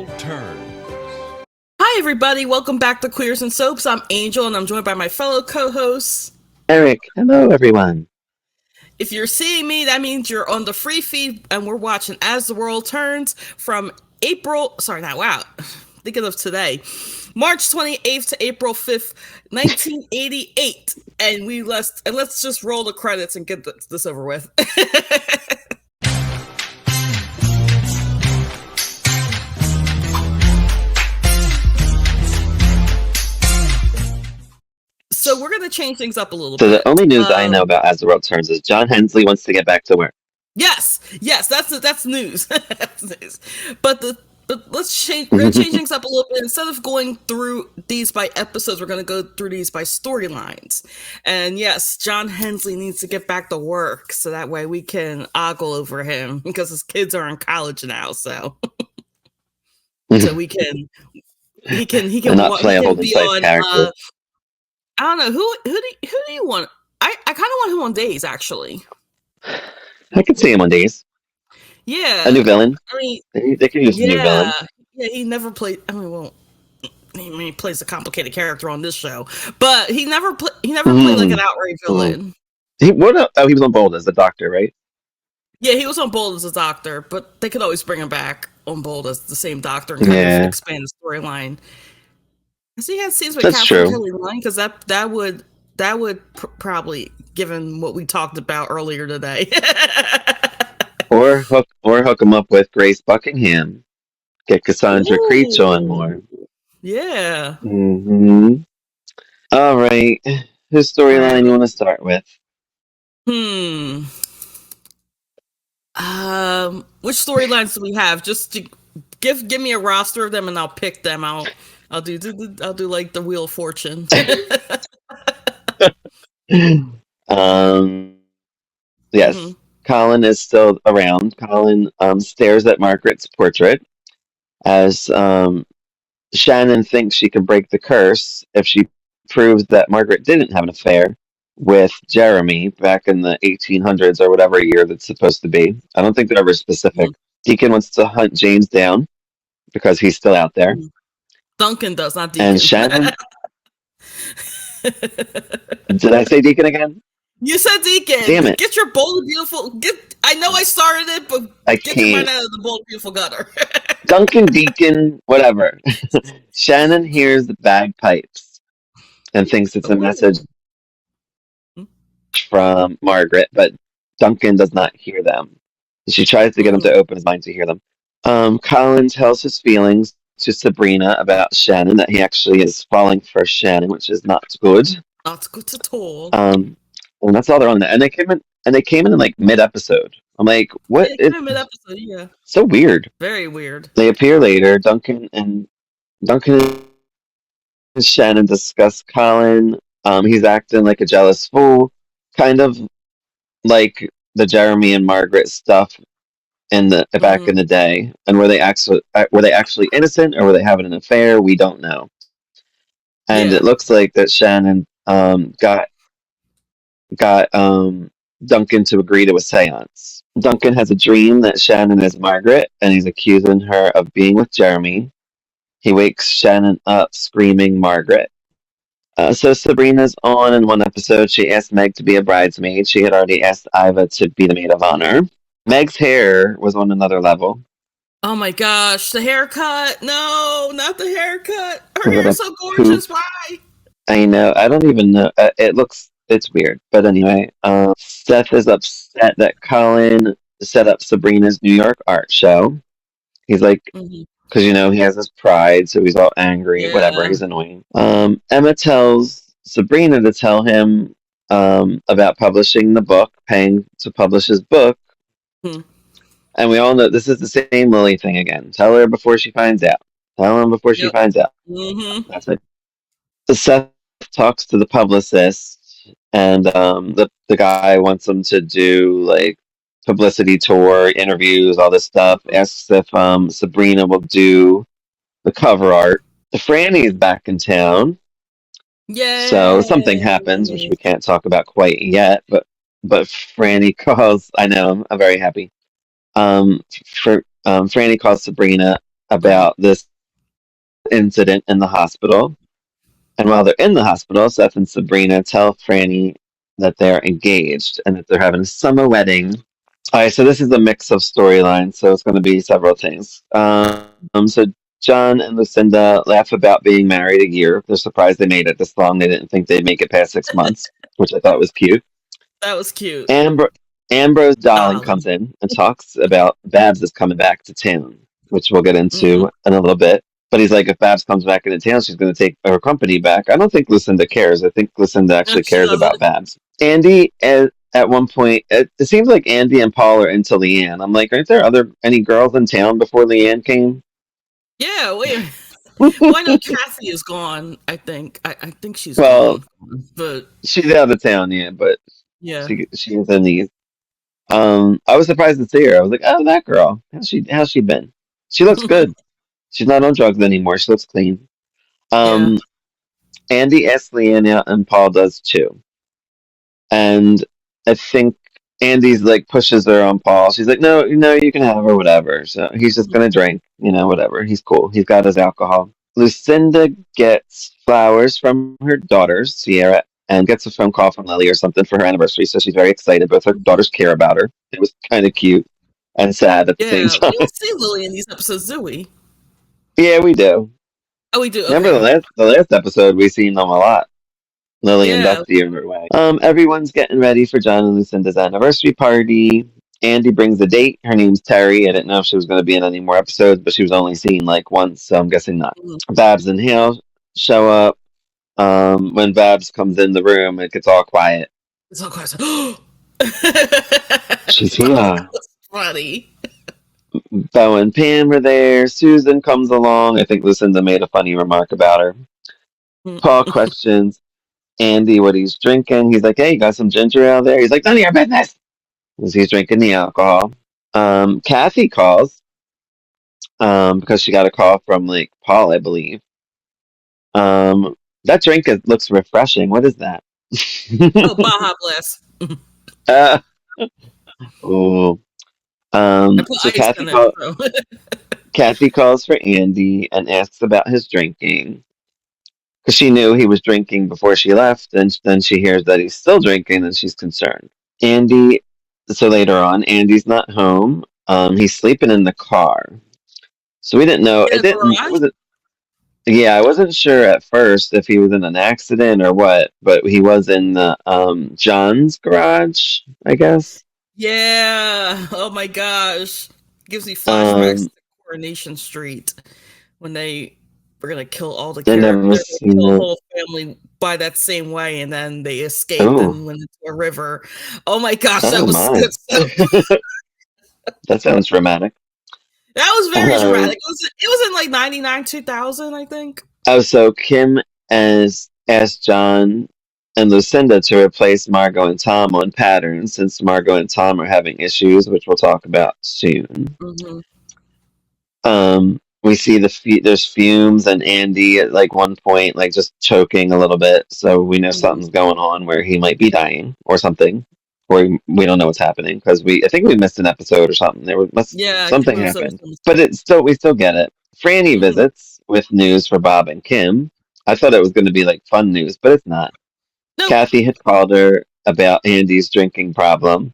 World Turns. Hi, everybody. Welcome back to Queers and Soaps. I'm Angel, and I'm joined by my fellow co-hosts. Eric. Hello, everyone. If you're seeing me, that means you're on the free feed, and we're watching As the World Turns from thinking of today, March 28th to April 5th, 1988. And let's just roll the credits and get this over with. So we're going to change things up a little bit. So the only news I know about As the World Turns is John Hensley wants to get back to work. Yes, that's news. That's news. But let's change. We're going to change things up a little bit. Instead of going through these by episodes, we're going to go through these by storylines. And yes, John Hensley needs to get back to work so that way we can ogle over him because his kids are in college now. So we can he can not play a Holden type character. I don't know who do you want? I kind of want him on Days, actually. I can see him on Days. Yeah, a new villain. I mean, they can use a new villain. Yeah, he never played. He plays a complicated character on this show, but he never played like an outright villain. He was on Bold as the Doctor, right? Yeah, he was on Bold as a Doctor, but they could always bring him back on Bold as the same Doctor and kind of expand the storyline. Has he had scenes with Catherine Kelly-Line? Because that would probably, given what we talked about earlier today. or hook him up with Grace Buckingham. Get Cassandra Creech on more. Yeah. Mm-hmm. All right. Whose storyline you want to start with? Which storylines do we have? Just to give me a roster of them, and I'll pick them out. I'll do like the Wheel of Fortune. Yes. Mm-hmm. Colin is still around. Colin stares at Margaret's portrait as Shannon thinks she can break the curse if she proves that Margaret didn't have an affair with Jeremy back in the 1800s or whatever year that's supposed to be. I don't think they're ever specific. Mm-hmm. Deacon wants to hunt James down because he's still out there. Duncan does, not Deacon. And Shannon... Did I say Deacon again? You said Deacon. Damn it. Get your bold, beautiful... I know I started it, but get your mind out of the bold, beautiful gutter. Duncan, Deacon, whatever. Shannon hears the bagpipes and thinks it's a message from Margaret, but Duncan does not hear them. She tries to get him to open his mind to hear them. Colin tells his feelings to Sabrina about Shannon, that he actually is falling for Shannon, which is not good. Not good at all. And that's all they're on. And they came in like mid-episode. I'm like, what? Yeah, mid-episode, yeah. So weird. Very weird. They appear later. Duncan and Shannon discuss Colin. He's acting like a jealous fool, kind of like the Jeremy and Margaret stuff in the back in the day. And were they actually innocent, or were they having an affair? We don't know. And it looks like that Shannon got Duncan to agree to a seance. Duncan has a dream that Shannon is Margaret, and he's accusing her of being with Jeremy. He wakes Shannon up screaming Margaret. So Sabrina's on in one episode. She asked Meg to be a bridesmaid. She had already asked Iva to be the maid of honor. Meg's hair was on another level. Oh my gosh, the haircut. No, not the haircut. Her hair is so gorgeous. Why? I know. I don't even know. It's weird. But anyway, Seth is upset that Colin set up Sabrina's New York art show. He's like, because, he has his pride, so he's all angry. Yeah. Whatever, he's annoying. Emma tells Sabrina to tell him about publishing the book, paying to publish his book. And we all know this is the same Lily thing again. Tell her before she finds out. Tell him before she finds out. That's it. So Seth talks to the publicist, and the guy wants him to do like publicity tour, interviews, all this stuff. Asks if Sabrina will do the cover art. The Franny is back in town. Yeah. So something happens, which we can't talk about quite yet. But Franny calls. I know. I'm very happy. Franny calls Sabrina about this incident in the hospital. And while they're in the hospital, Seth and Sabrina tell Franny that they're engaged and that they're having a summer wedding. All right, so this is a mix of storylines, so it's going to be several things. So John and Lucinda laugh about being married a year. They're surprised they made it this long. They didn't think they'd make it past 6 months, which I thought was cute. That was cute. Ambrose Darling Darling. comes in and talks about Babs is coming back to town, which we'll get Hmm. into in a little bit. But he's like, if Babs comes back into town, she's going to take her company back. I don't think Lucinda cares. I think Lucinda No, actually she cares about doesn't. Babs. Andy, at one point, it seems like Andy and Paul are into Leanne. I'm like, aren't there any girls in town before Leanne came? Yeah, wait a minute. Well, I know Kathy is gone. I think she's Well, gone. But she's out of town, yeah, but yeah. she was in these. I was surprised to see her. I was like, oh, that girl. How's she been? She looks good. She's not on drugs anymore. She looks clean. Yeah. Um, Andy asks Leanne out, and Paul does too. And I think Andy's like pushes her on Paul. She's like, no, you can have her, whatever. So he's just gonna drink, whatever. He's cool. He's got his alcohol. Lucinda gets flowers from her daughters, Sierra, and gets a phone call from Lily or something for her anniversary. So she's very excited. Both her daughters care about her. It was kind of cute and sad at the same Yeah. We time. don't see Lily in these episodes, do we? Yeah, we do. Oh, we do. Remember Okay. the last episode we seen them a lot. Lily and Yeah. Dusty are away. Everyone's getting ready for John and Lucinda's anniversary party. Andy brings a date. Her name's Terry. I didn't know if she was going to be in any more episodes, but she was only seen like once, so I'm guessing not. Mhm. Babs and Hale show up. When Babs comes in the room, it gets all quiet. It's all quiet. She's So that here. was funny. Bo and Pam are there. Susan comes along. I think Lucinda made a funny remark about her. Paul questions Andy what he's drinking. He's like, hey, you got some ginger ale there? He's like, none of your business. As he's drinking the alcohol. Kathy calls because she got a call from like Paul, I believe. That drink looks refreshing. What is that? Oh, Baja Blast. uh, oh. I put So ice in it. So. Kathy calls for Andy and asks about his drinking because she knew he was drinking before she left, and then she hears that he's still drinking, and she's concerned. Andy. So later on, Andy's not home. He's sleeping in the car. So we didn't know. In It a didn't. It garage? wasn't. Yeah, I wasn't sure at first if he was in an accident or what, but he was in the John's garage, I guess. Yeah. Oh my gosh. Gives me flashbacks Um, to Coronation Street when they were gonna kill all the I characters. never They're gonna seen kill the that. whole family by that same way, and then they escaped Oh, and went into a river. Oh my gosh, that oh was my, good stuff. that sounds dramatic. That was very Um, dramatic. It was in like 99, 2000, I think. so Kim as asked John and Lucinda to replace Margot and Tom on Pattern since Margot and Tom are having issues, which we'll talk about soon. Hmm. We see there's fumes and Andy at like one point like just choking a little bit, so we know Hmm. something's going on where he might be dying or something, or we don't know what's happening because I think we missed an episode or something. Yeah, I think Something we must have happened, missed but we still get it. Franny hmm. visits with news for Bob and Kim. I thought it was going to be like fun news, but it's not. Nope. Kathy had called her about Andy's drinking problem.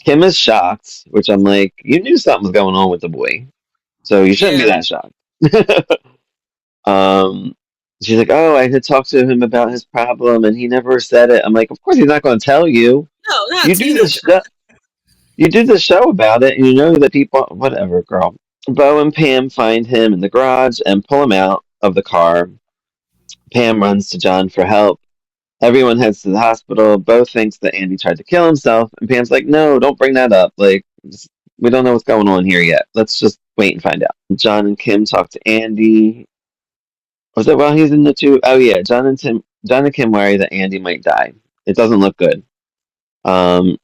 Kim is shocked, which I'm like, you knew something was going on with the boy, so you shouldn't be Yeah. that shocked. um, she's like, "Oh, I had talked to him about his problem, and he never said it." I'm like, "Of course, he's not going to tell you. No, not a You do the teenager. show. You do the show about it, and you know that people, whatever, girl." Bo and Pam find him in the garage and pull him out of the car. Pam runs to John for help. Everyone heads to the hospital. Bo thinks that Andy tried to kill himself, and Pam's like, "No, don't bring that up. Like, we don't know what's going on here yet. Let's just wait and find out." John and Kim talk to Andy. Was it while he's in the tube? Oh yeah, John and Kim worry that Andy might die. It doesn't look good.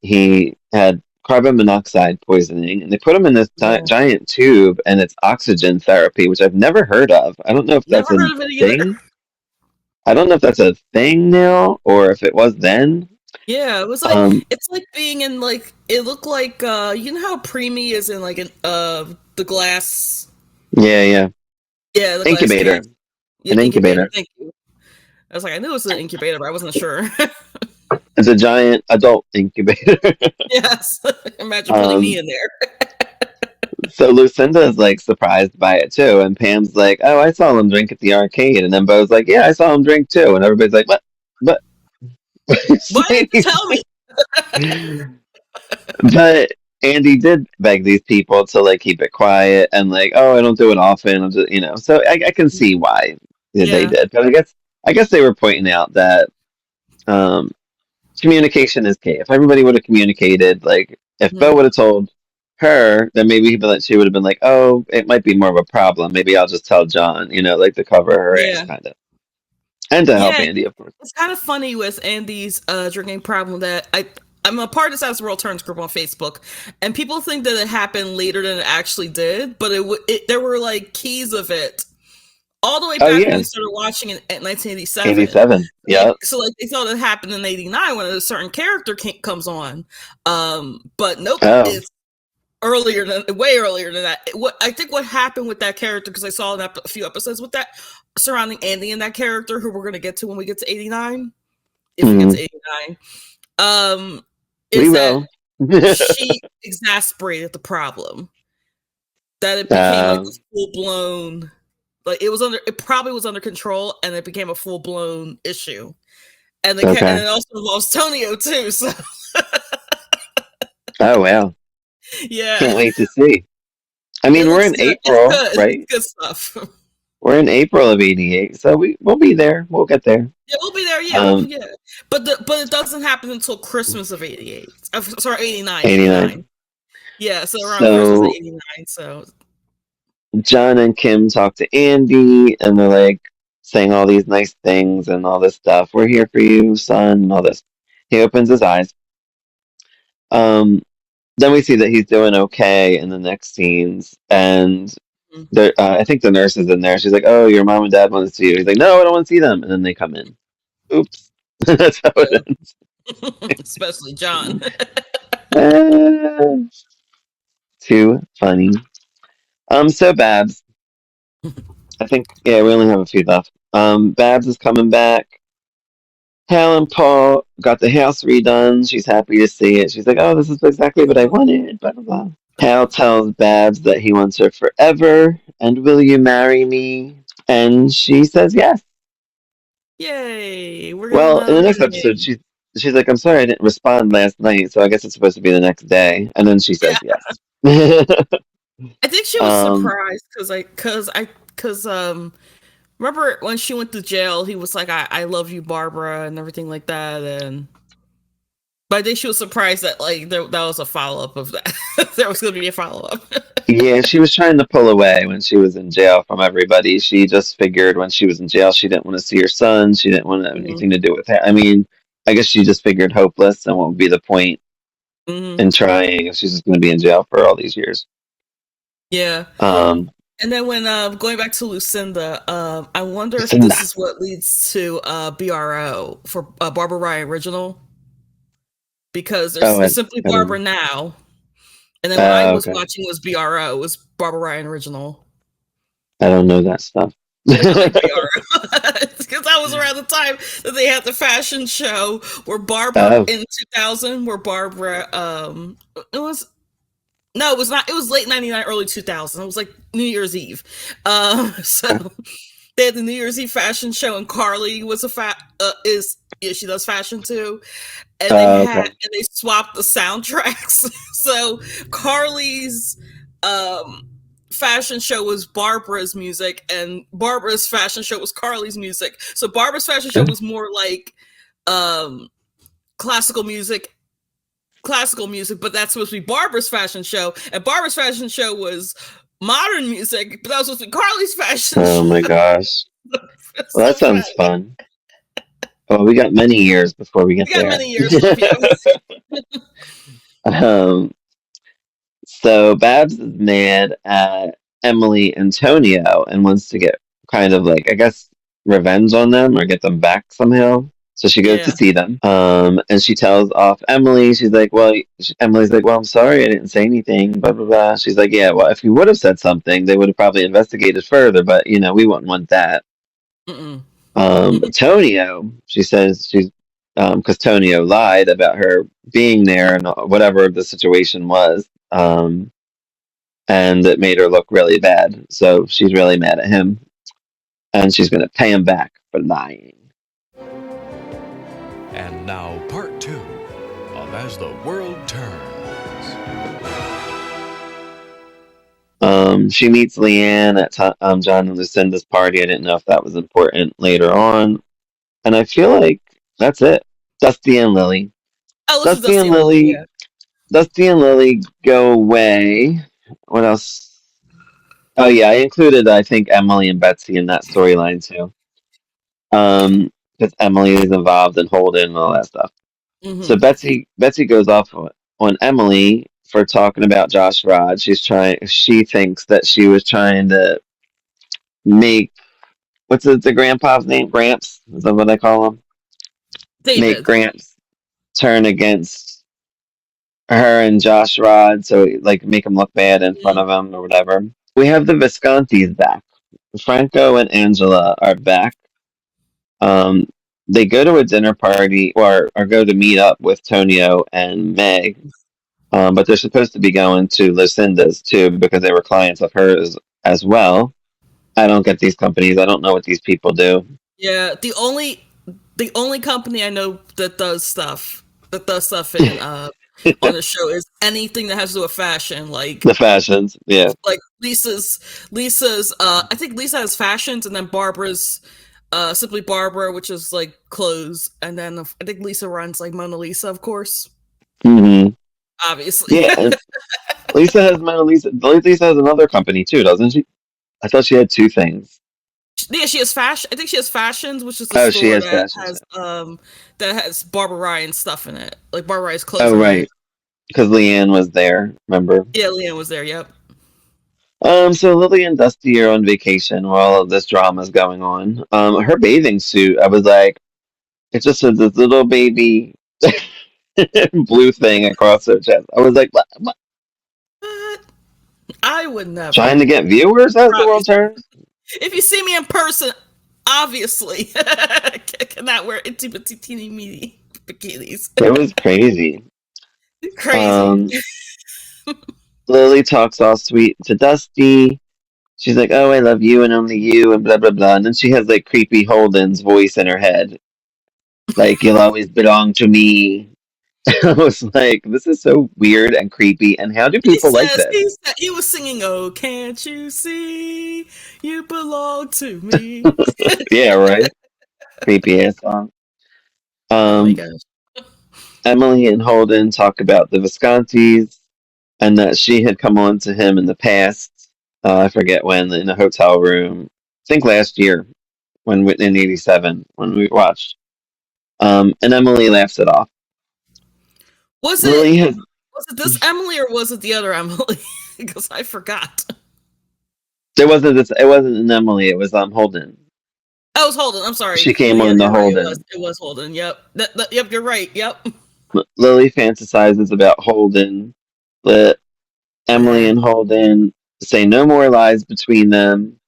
He had carbon monoxide poisoning, and they put him in this Yeah. giant tube, and it's oxygen therapy, which I've never heard of. I don't know if that's Never a heard of it either. thing. I don't know if that's a thing now, or if it was then. Yeah, it was like Um, it's like being in like it looked like you know how Preemie is in like an the glass Yeah, yeah. Yeah, the glass cage. Incubator. Yeah, An incubator. incubator. Thank you. I was like, I knew it was an incubator, but I wasn't sure. It's a giant adult incubator. Yes. Imagine putting me um, in there. so Lucinda is like surprised by it too, and Pam's like, "Oh, I saw him drink at the arcade," and then Bo's like, "Yeah, I saw him drink too," and everybody's like, "What? But, Why didn't you tell me? but Andy did beg these people to like keep it quiet and like, oh, I don't do it often. I'm just, so I can see why they Yeah. did, but I guess they were pointing out that um, communication is key. If everybody would have communicated, like if Bo Mhm. would have told her, then maybe she would have been like, oh, it might be more of a problem. Maybe I'll just tell John, like to cover her ass, Yeah. kind of, and to help Yeah. Andy, of course. It's kind of funny with Andy's drinking problem that I'm a part of this As the World Turns group on Facebook, and people think that it happened later than it actually did, but there were like keys of it all the way Oh back when yeah, we started watching it in 1987. 87. Yeah. So like they thought it happened in 89 when a certain character comes on, but nope, Oh. it's way earlier than that. What happened with that character, because I saw a few episodes with that surrounding Andy and that character, who we're going to get to when we get to 89, if we get Mhm. to 89, um, We is that will. she exasperated the problem, that it became like a full blown, like it probably was under control, and it became a full blown issue, and Okay. it also involves Tonio too. So Oh wow. yeah, Can't wait to see. I it mean, we're looks in good. It's April, good. It's right? good stuff. We're in April of '88, so we'll be there. We'll get there. Yeah, we'll be there. Yeah, Um, but it doesn't happen until Christmas of '88. Sorry, '89, '89. '89. Yeah, so around Christmas of So '89. So John and Kim talk to Andy, and they're like saying all these nice things and all this stuff. We're here for you, son, and all this. He opens his eyes. Um, then we see that he's doing okay in the next scenes, and mm, I think the nurse is in there. She's like, "Oh, your mom and dad want to see you." He's like, "No, I don't want to see them," and then they come in. Oops, that's how it yeah, ends. especially John. Ah, too funny. So Babs, I think yeah, we only have a few left. Babs is coming back. Hal and Paul got the house redone. She's happy to see it. She's like, "Oh, this is exactly what I wanted." Blah blah blah. Hal tells Babs that he wants her forever, and will you marry me? And she says yes. Yay, we're getting Well, in another the next episode, wedding. she's like, "I'm sorry I didn't respond last night, so I guess it's supposed to be the next day." And then she Yeah, says yes. I think she was um, surprised because remember when she went to jail, he was like, I love you, Barbara, and everything like that, and but I think she was surprised that like that was a follow up of that. There was going to be a follow up. yeah, she was trying to pull away when she was in jail from everybody. She just figured when she was in jail, she didn't want to see her son. She didn't want to have Hmm. anything to do with her. I mean, I guess she just figured hopeless, and what would be the point Hmm. in trying if she's just going to be in jail for all these years? Yeah. Um, And then when going back to Lucinda, I wonder if this Lucinda. is what leads to BRO for Barbara Ryan original, because Oh, there's simply I don't know. Barbara now, and then when I was Okay. watching was BRO, was Barbara Ryan original. I don't know that stuff. I like BRO because that was around the time that they had the fashion show where Barbara Oh, in 2000, where Barbara it was no, it was not. It was late '99, early 2000. It was like New Year's Eve. okay. So they had the New Year's Eve fashion show, and Carly was is yeah, she does fashion too, and Okay. they swapped the soundtracks. So Carly's um fashion show was Barbara's music, and Barbara's fashion show was Carly's music. So Barbara's fashion show was more like um classical music but that's supposed to be Barbara's fashion show, and Barbara's fashion show was modern music, but that was supposed to be Carly's fashion Oh my show. gosh. It's Well, that so sounds funny. fun. Well, we got many years before we get We got there. many years left. Yeah. um, so Babs is mad at Emily and Tonio and wants to get kind of like, I guess, revenge on them or get them back somehow. So she goes to Yeah. see them, and she tells off Emily. She's like, "Well," Emily's like, "Well, I'm sorry, I didn't say anything." Blah blah blah. She's like, "Yeah, well, if you would have said something, they would have probably investigated further, but we wouldn't want that." Mm-mm. Tonio, she says she's because Tonio lied about her being there and whatever the situation was, and it made her look really bad. So she's really mad at him, and she's going to pay him back for lying. And now, part two of As the World Turns. She meets Leanne at John and Lucinda's party. I didn't know if that was important later on. And I feel like that's it. Dusty and Lily. Oh, this is Dusty Dusty and and Lily. Lily. Yeah. Dusty and Lily go away. What else? Oh yeah, I included I think Emily and Betsy in that storyline too. Because Emily is involved in Holden and all that stuff. So Mm-hmm. Betsy goes off on Emily for talking about Josh Rod. She thinks that she was trying to make what's the grandpa's name? Gramps? Is that what I call him? Make David. Gramps turn against her and Josh Rod, so like make him look bad in front Mm. of him or whatever. We have the Viscontis back. Franco and Angela are back. Um, they go to a dinner party or go to meet up with Tonio and Meg, but they're supposed to be going to Lucinda's too because they were clients of hers as well. I don't get these companies. I don't know what these people do. Yeah. The only company I know that does stuff in on the show is anything that has to do with fashion, The fashions, yeah. like Lisa's I think Lisa has fashions, and then Barbara's Simply Barbara, which is like clothes, and then I think Lisa runs like Mona Lisa, of course, hmm obviously. Yeah, and Lisa has Mona Lisa. Lisa has another company too, doesn't she? I thought she had two things. Yeah, she has fashion. I think she has fashions, which is the Oh, she store has that fashions. has Barbara Ryan stuff in it, like Barbara Ryan's Oh, clothing in it. right, because Leanne was there. Remember? Yeah, Leanne was there. Yep. So Lily and Dusty are on vacation while all of this drama is going on. Her bathing suit, I was like, it just says this little baby blue thing across her chest. I was like, what? But I would Trying never. to get viewers as the Probably. world turns? If you see me in person, obviously, cannot wear itty bitty teeny meeny bikinis. It was crazy. Crazy. Um, Lily talks all sweet to Dusty. She's like, "Oh, I love you and only you," and blah blah blah. And then she has like creepy Holden's voice in her head, like "You'll always belong to me." I was like, "This is so weird and creepy." And how do He people like says this? he was singing, "Oh, can't you see you belong to me?" Yeah, right. Creepy ass song. Oh my Um, gosh. Emily and Holden talk about the Viscontis and that she had come on to him in the past. I forget when in a hotel room. I think last year when in '87 when we watched. And Emily laughs it off. Was it Lily has was it this Emily or was it the other Emily? Because I forgot. there wasn't this. It wasn't an Emily. It was Holden. I was Holden. I'm sorry. She came Yeah, on the you're right. It was. Holden. It was Holden. Yep. Yep. You're right. Yep. Lily fantasizes about Holden. Let Emily Yeah. and Holden say no more lies between them.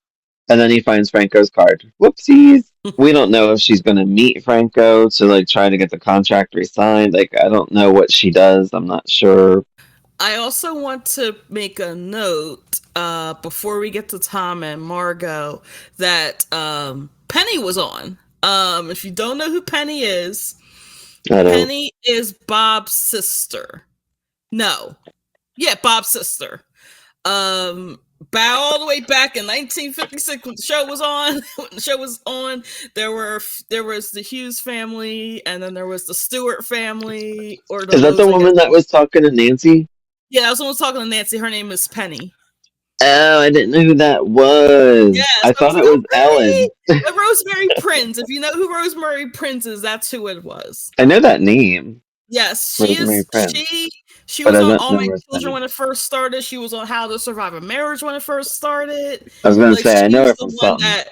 And then he finds Franco's card. Whoopsies. We don't know if she's going to meet Franco to like try to get the contract re-signed. Like I don't know what she does. I'm not sure. I also want to make a note before we get to Tom and Margot that Penny was on. If you don't know who I don't. Penny is Bob's sister. No, yeah, Bob's sister. Bow all the way back in 1956 when the show was on. When the show was on, there was the Hughes family, and then there was the Stewart family, or the Is that the Lowe's, I guess. woman that was talking to Nancy? Yeah, I was almost talking to Nancy. Her name is Penny. Oh, I didn't know who that was. Yes, I I was thought like, it oh, was Penny. Ellen. Rosemary Prince. If you know who Rosemary Prince is, that's who it was. I know that name, Yes, she Rosemary is. Prince, She but was I on don't All know My where's Children Penny. when it first started. She was on How to Survive a Marriage when it first started. I was gonna Like say I know she's her the from one something. that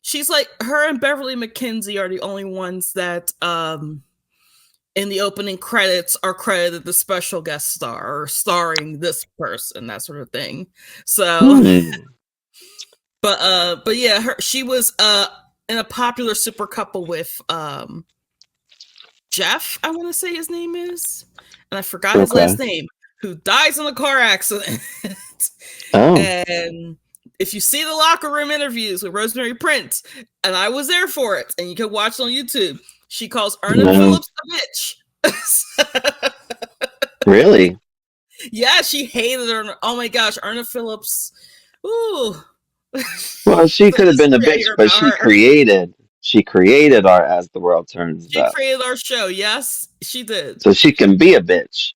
she's like her and Beverly McKenzie are the only ones that in the opening credits are credited the special guest star or starring this person, that sort of thing. So Hmm. but yeah, she was in a popular super couple with Jeff, I want to say his name is, and I forgot his Okay. last name, who dies in a car accident. Oh, And if you see the locker room interviews with Rosemary Prince, and I was there for it, and you can watch it on YouTube, she calls Erna no. Phillips a bitch. Really? Yeah, she hated her. Oh my gosh, Erna Phillips. Ooh. Well, she The could have been a history I bitch, hear but about her. she created our As the World Turns, She though. created our show. Yes, she did. So she can be a bitch.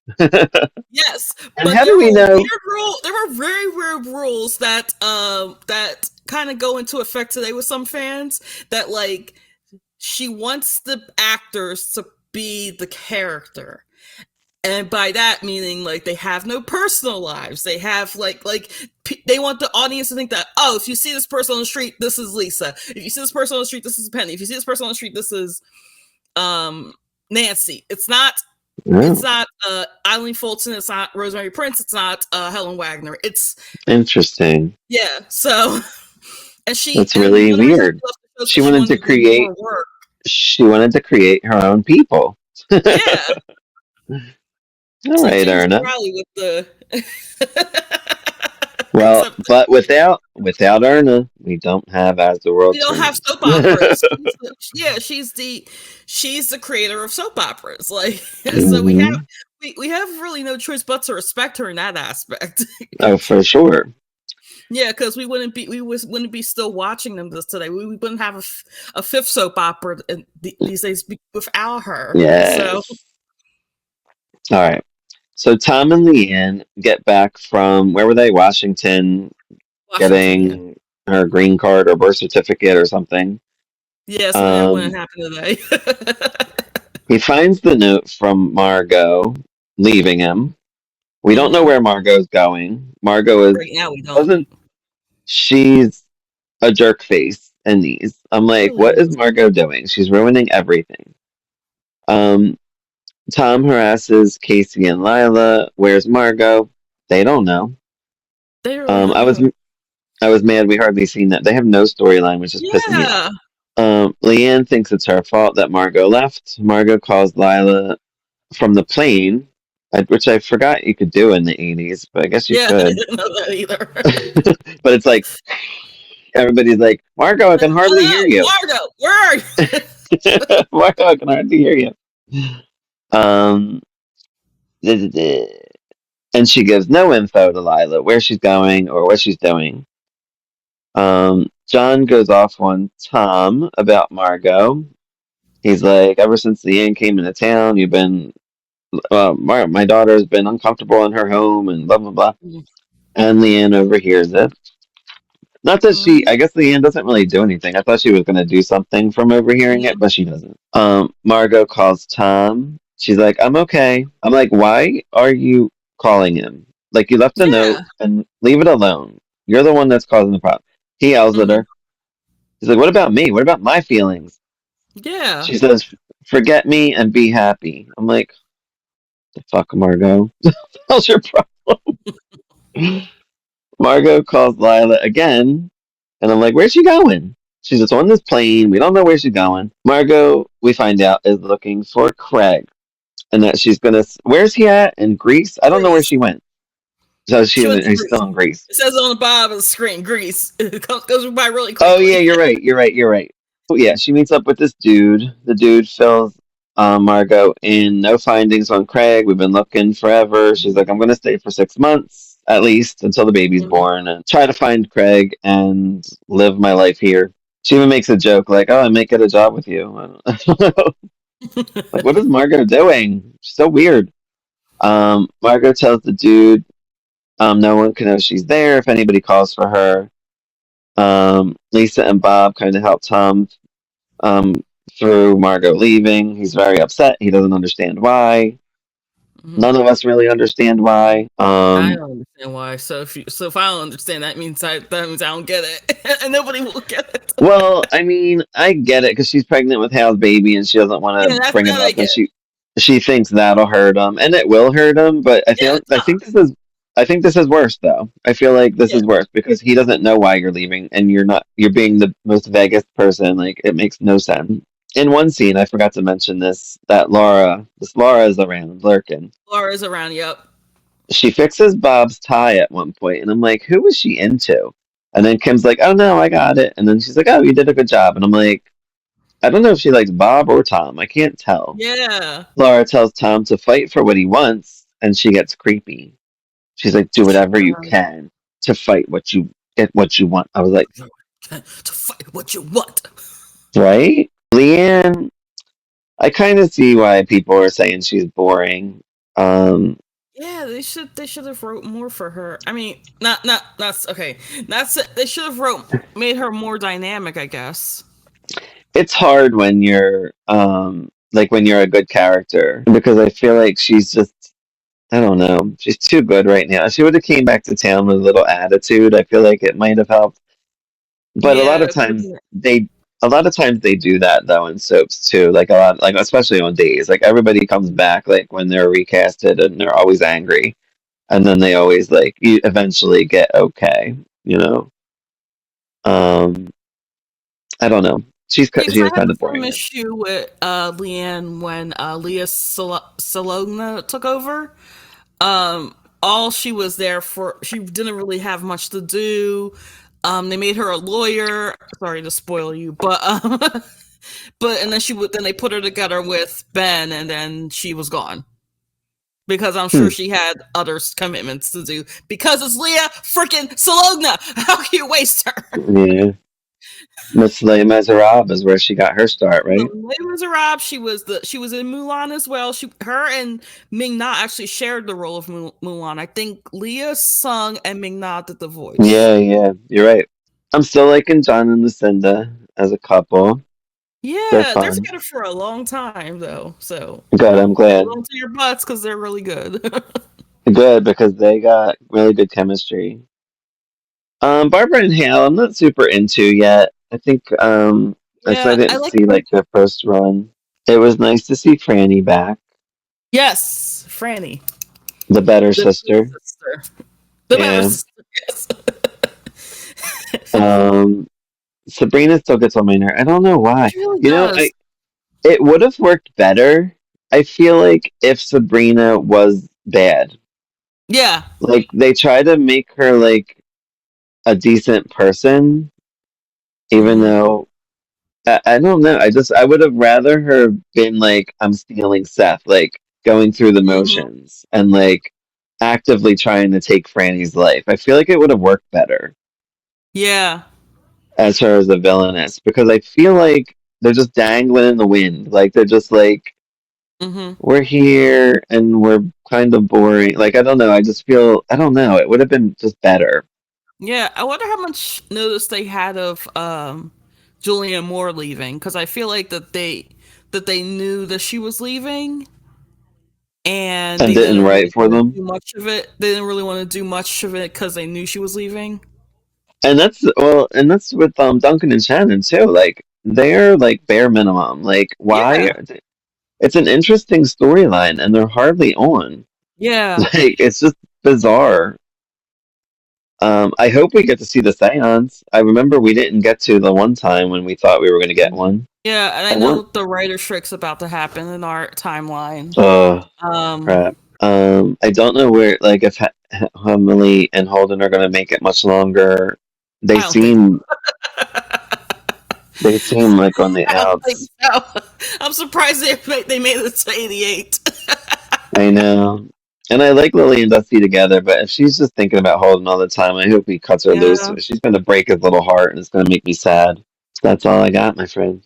Yes, And but how do we know? there were very weird rules that that kind of go into effect today with some fans, that like she wants the actors to be the character. And by that meaning, like, they have no personal lives. They have they want the audience to think that, oh, if you see this person on the street, this is Lisa. If you see this person on the street, this is Penny. If you see this person on the street, this is um Nancy. It's Oh, not Eileen Fulton, it's not Rosemary Prince, it's not Helen Wagner. It's interesting. yeah. So That's and really one of the reasons weird. she left the show is She because she wanted to wanted to do create. more work. She wanted to create her own people. Yeah. All It's like right, James Erna. Crowley with the Well, except but without Erna, we don't have As the we World don't have Turns. soap operas. Yeah, she's the creator of soap operas. Like so Hmm. we have really no choice but to respect her in that aspect. Oh, for sure. Yeah, because wouldn't be still watching them this today. We wouldn't have a fifth soap opera these days without her. So Yes. All right. So Tom and Leanne get back from where were they? Washington, Washington, yeah, getting her green card or birth certificate or something. yeah, something that wouldn't Um, happen today. he finds the note from Margot leaving him. We don't know Hmm. where Margot's going. Margot is Right now, we don't. doesn't she's a jerk face in these. I'm She like, really what is is. Margot doing? She's ruining everything. Um, Tom harasses Casey and Lila. Where's Margot? They don't know. They really Um, don't I was know. I was mad we hardly seen that. They have no storyline, which is pissing me off. Yeah, Leanne thinks it's her fault that Margot left. Margot calls Lila from the plane, which I forgot you could do in the 80s, but I guess you yeah, I could. didn't know that either. But it's like, everybody's like, Margot, I Like, can what hardly hear up, you. Margo? Where are you? Margot, I can hardly hear you. Um, and she gives no info to Lila where she's going or what she's doing. John goes off on Tom about Margot. He's like, ever since the end came into town, you've been, my daughter's been uncomfortable in her home and blah, blah, blah. And Leanne overhears it. Not that Mm-hmm. I guess Leanne doesn't really do anything. I thought she was going to do something from overhearing Mm-hmm. it, but she doesn't. Margot calls Tom. She's like, I'm okay. I'm like, why are you calling him? Like, you left a note Yeah. and leave it alone. You're the one that's causing the problem. He yells at Mm-hmm. her. He's like, what about me? What about my feelings? Yeah. She says, forget me and be happy. I'm like, the fuck, Margot? How's your problem? Margot calls Lila again, and I'm like, where's she going? She's just on this plane. We don't know where she's going. Margot, we find out, is looking for Craig, and that she's gonna. Where's he at? In Greece? I don't know where Greece. she went. So She went to he's Greece. still in Greece. It says on the bottom of the screen, Greece. It goes by really Oh yeah, quickly. you're right. You're right. You're right. Oh yeah, she meets up with this dude. The dude fills Margot in. No findings on Craig. We've been looking forever. She's like, I'm gonna stay for 6 months at least until the baby's Mhm. born and try to find Craig and live my life here. She even makes a joke like, "Oh, I may get a job with you." I don't know. Like, what is Margot doing? She's so weird. Margot tells the dude, no one can know she's there if anybody calls for her. Lisa and Bob kind of help Tom um, through Margot leaving. He's very upset. He doesn't understand why. None of us really understand why. I don't understand why. So if I don't understand, that means I don't get it, and nobody will get it. Well, I mean, I get it because she's pregnant with Hal's baby and she doesn't want Yeah, to bring it that I up, and get. she thinks that'll hurt him, and it will hurt him. But Yeah, I think this is worse though. I feel like this yeah, is worse because he doesn't know why you're leaving, and you're being the most vaguest person. Like it makes no sense. In one scene, I forgot to mention that Laura is around lurking. Laura's around. Yep. She fixes Bob's tie at one point, and I'm like, who was she into? And then Kim's like, oh no, I got it. And then she's like, oh, you did a good job. And I'm like, I don't know if she likes Bob or Tom. I can't tell. Yeah. Laura tells Tom to fight for what he wants, and she gets creepy. She's like, do whatever you can to fight get what you want. I was like, To fight what you want. right? Leanne, I kind of see why people are saying she's boring. Yeah, they should have wrote more for her. I mean, that's okay. That's it. They should have made her more dynamic, I guess. It's hard when you're like when you're a good character because I feel like she's just I don't know. She's too good right now. If she would have came back to town with a little attitude, I feel like it might have helped. But Yeah. a lot of times they do that though in soaps too. Like a lot like especially on days. Like everybody comes back like when they're recasted and they're always angry. And then they always like you eventually get okay, you know. Um I don't know. Yeah, She 'cause I is had kind the of same boring. issue with Leanne when Leah Salogna took over. All she was there for, she didn't really have much to do. They made her a lawyer. Sorry to spoil you, but but and then they put her together with Ben, and then she was gone because I'm Hmm. sure she had other commitments to do. Because it's Leah freaking Salogna. How can you waste her? Yeah. Miss Les Miserables is where she got her start, right? Les Miserables. She was in Mulan as well. Her and Ming Na actually shared the role of Mulan. I think Leah sung and Ming Na did the voice. Yeah, yeah, you're right. I'm still liking John and Lucinda as a couple. They're Yeah, they're fun. together for a long time though. So Good, I'm hold glad. on to your butts because they're really good. Good because they got really good chemistry. Barbara and Hale, I'm not super into yet. I think I Yeah, I didn't like see her. like their first run. It was nice to see Franny back, Yes, Franny, the better the better sister. sister, the better Yeah. sister. Yes. Um, Sabrina still gets on my nerve. I don't know why. She really You know, does. it would have worked better. I feel like if Sabrina was bad, Yeah. like they try to make her like a decent person, even Mm-hmm. though I don't know. I would have rather her been like I'm stealing Seth, like going through the Mm-hmm. motions and like actively trying to take Franny's life. I feel like it would have worked better Yeah. as her as a villainess because I feel like they're just dangling in the wind. Like they're just like Mm-hmm. we're here and we're kind of boring. Like I don't know. I just feel I don't know. It would have been just better. Yeah, I wonder how much notice they had of Julianne Moore leaving because I feel like that they knew that she was leaving and And they didn't didn't write really for want to them. do much of it. They didn't really want to do much of it because they knew she was leaving. And that's with Duncan and Shannon too. Like they're like bare minimum. Like why? Yeah, It's an interesting storyline, and they're hardly on. yeah, Like it's just bizarre. I hope we get to see the seance. I remember we didn't get to the one time when we thought we were going to get one. yeah. And I I know want. the writer strike's about to happen in our timeline. Oh Um, crap. I don't know where. Like if Emily and Holden are going to make it much longer. They I don't think. seem. They seem like on the I don't think outs. so. I'm surprised they made it to 88. I know. And I like Lily and Dusty together, but if she's just thinking about Holden all the time, I hope he cuts her loose. Yeah. She's going to break his little heart and it's going to make me sad. That's all I got, my friend.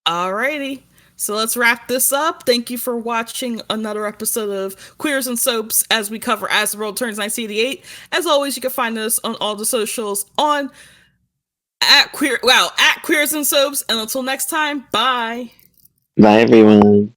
Alrighty. So let's wrap this up. Thank you for watching another episode of Queers and Soaps as we cover As the World Turns 1988. As always, you can find us on all the socials on at Queers and Soaps. And until next time, bye. Bye, everyone.